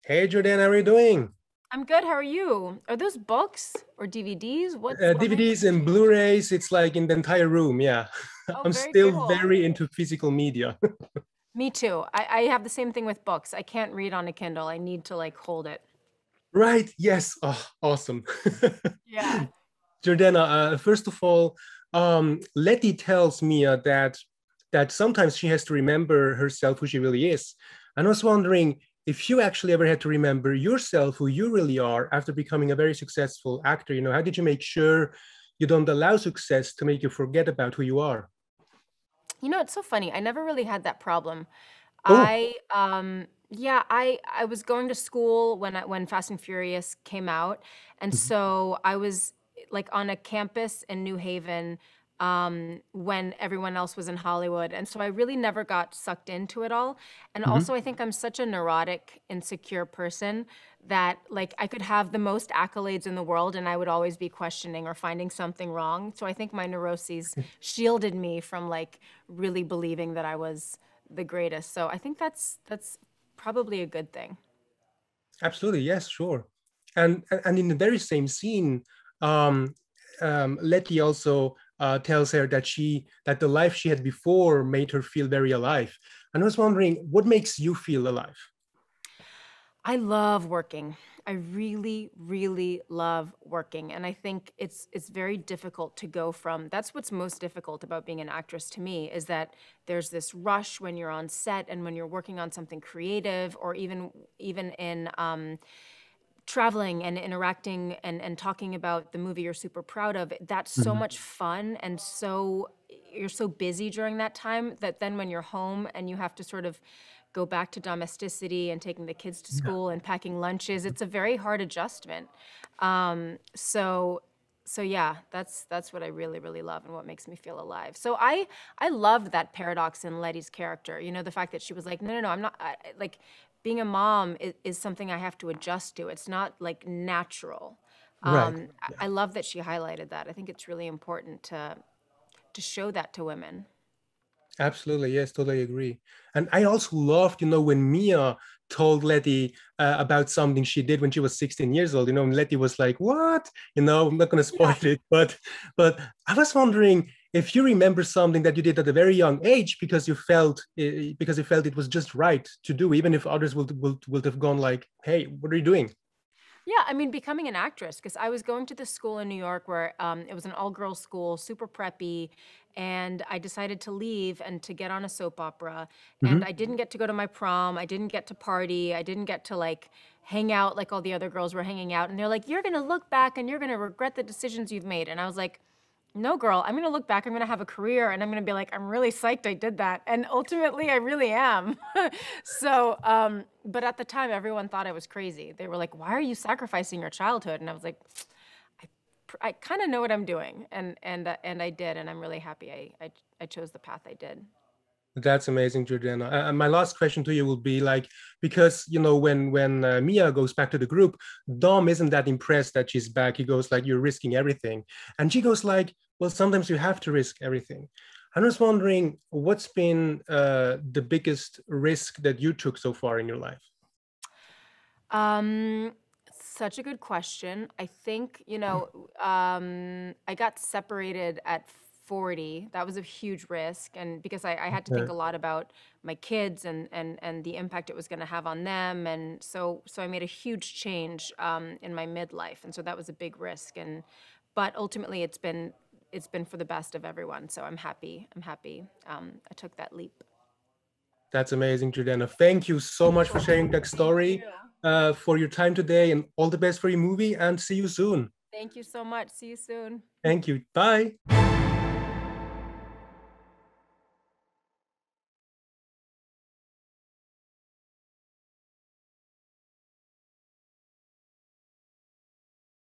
Hey Jordan, how are you doing? I'm good. How are you? Are those books or DVDs? What makes DVDs them and change? Blu-rays, it's like in the entire room. Yeah. Oh, I'm very still cool. very into physical media. Me too. I have the same thing with books. I can't read on a Kindle. I need to like hold it. Right. Yes. Oh, awesome. Yeah. Jordana, first of all, Letty tells Mia that sometimes she has to remember herself who she really is. And I was wondering if you actually ever had to remember yourself who you really are after becoming a very successful actor. How did you make sure you don't allow success to make you forget about who you are? It's so funny. I never really had that problem. Oh. I was going to school when Fast and Furious came out, and Mhm. so I was like on a campus in New Haven when everyone else was in Hollywood, and so I really never got sucked into it all. And Mhm. also, I think I'm such a neurotic, insecure person that like I could have the most accolades in the world, and I would always be questioning or finding something wrong. So I think my neuroses shielded me from like really believing that I was the greatest. So I think that's probably a good thing. Absolutely, yes, sure. And in the very same scene, um, Letty also tells her that the life she had before made her feel very alive. And I was wondering, what makes you feel alive? I love working. I really, really love working. And I think it's very difficult to go from that's what's most difficult about being an actress to me is that there's this rush when you're on set and when you're working on something creative or even in traveling and interacting and talking about the movie you're super proud of. That's so Mhm. much fun and so you're so busy during that time that then when you're home and you have to sort of go back to domesticity and taking the kids to Yeah. school and packing lunches, it's a very hard adjustment. Um, so so yeah, that's what I really really love and what makes me feel alive. So I loved that paradox in Letty's character. The fact that she was like, no, I'm not like being a mom is something I have to adjust to. It's not like natural. Right. I love that she highlighted that. I think it's really important to show that to women. Absolutely, yes, totally agree. And I also loved, when Mia told Letty about something she did when she was 16 years old, and Letty was like, "What?" I'm not going to spoil Yeah. it, but I was wondering if you remember something that you did at a very young age because you felt it was just right to do, even if others would have gone like, "Hey, what are you doing?" Yeah, I mean, becoming an actress, because I was going to this school in New York where it was an all-girls school, super preppy, and I decided to leave and to get on a soap opera. And Hmm. I didn't get to go to my prom. I didn't get to party. I didn't get to like hang out like all the other girls were hanging out. And they're like, "You're gonna look back and you're gonna regret the decisions you've made." And I was like, no, girl, I'm gonna look back, I'm gonna have a career, and I'm gonna be like, I'm really psyched I did that. And ultimately, I really am. But at the time, everyone thought I was crazy. They were like, why are you sacrificing your childhood? And I was like, I kind of know what I'm doing. And I did, and I'm really happy I chose the path I did. That's amazing, Jordana. And my last question to you will be like, because when Mia goes back to the group, Dom isn't that impressed that she's back. He goes like, "You're risking everything," and she goes like, "Well, sometimes you have to risk everything." I was wondering, what's been the biggest risk that you took so far in your life? Um, Such a good question. I think, I got separated at 40. That was a huge risk. And because I had to think Uh, a lot about my kids and the impact it was going to have on them. And so I made a huge change in my midlife. And so that was a big risk. But ultimately it's been for the best of everyone. So I'm happy. I took that leap. that's amazing, Jordana. Thank you so much for sharing that Thank story, you. for your time today, and all the best for your movie. And see you soon. Thank you so much. See you soon. Thank you. Bye.